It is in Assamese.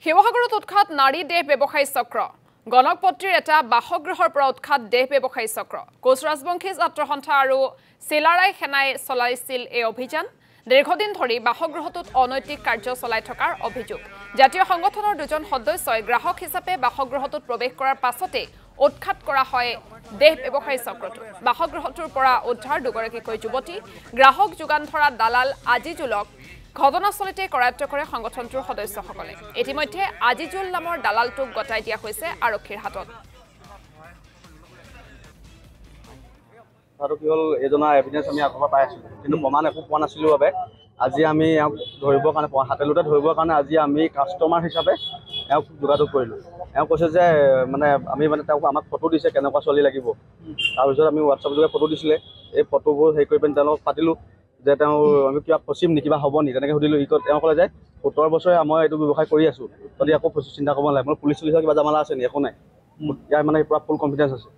শিৱসাগৰত উৎখাত নাৰী দেহ ব্যৱসায়ী চক্ৰ গণকপত্ৰীৰ এটা বাসগৃহৰ পৰা উৎখাত দেহ ব্যৱসায়ী চক্ৰ কোচ ৰাজবংশী ছাত্ৰ সন্থা আৰু চিলাৰাই সেনাই চলাইছিল এই অভিযান দীৰ্ঘদিন ধৰি বাসগৃহটোত অনৈতিক কাৰ্য চলাই থকাৰ অভিযোগ জাতীয় সংগঠনৰ দুজন সদস্যই গ্ৰাহক হিচাপে বাসগৃহটোত প্ৰৱেশ কৰাৰ পাছতে উৎখাত কৰা হয় দেহ ব্যৱসায়ী চক্ৰটো বাসগৃহটোৰ পৰা উদ্ধাৰ দুগৰাকীকৈ যুৱতী গ্ৰাহক যোগান ধৰা দালাল আজিজুলক ঘটনাস্থলীতে কৰায়ত্ব কৰে সংগঠনটোৰ সদস্যসকলে ইতিমধ্যে আজিজুল নামৰ দালালটোক গতাই দিয়া হৈছে আৰক্ষীৰ হাতত আৰু কি হল এজনা এভিডেন্স আমি আগৰ পাই আছিলো কিন্তু প্ৰমাণ একো পোৱা নাছিলো বাবে আজি আমি ধৰিবৰ কাৰণে হাতেলুতে ধৰিবৰ কাৰণে আজি আমি কাষ্টমাৰ হিচাপে যোগাযোগ কৰিলো কৈছে যে মানে আমি মানে তেওঁক আমাক ফটো দিছে কেনেকুৱা ছোৱালী লাগিব তাৰপিছত আমি হোৱাটছআপ যোগে ফটো দিছিলে এই ফটোবোৰ হেৰি কৰি পিনে তেওঁলোকক পাতিলো যে তেওঁ আমি কিবা ফচিম নি কিবা হ'ব নি তেনেকৈ সুধিলোঁ তেওঁ ক'লে যে 17 বছৰে মই এইটো ব্যৱসায় কৰি আছোঁ যদি আকৌ চিন্তা কৰিব নালাগে মোৰ পুলিচ চুলিচৰ কিবা জামালা আছে নি একো নাই ইয়াৰ মানে পুৰা ফুল কনফিডেঞ্চ আছে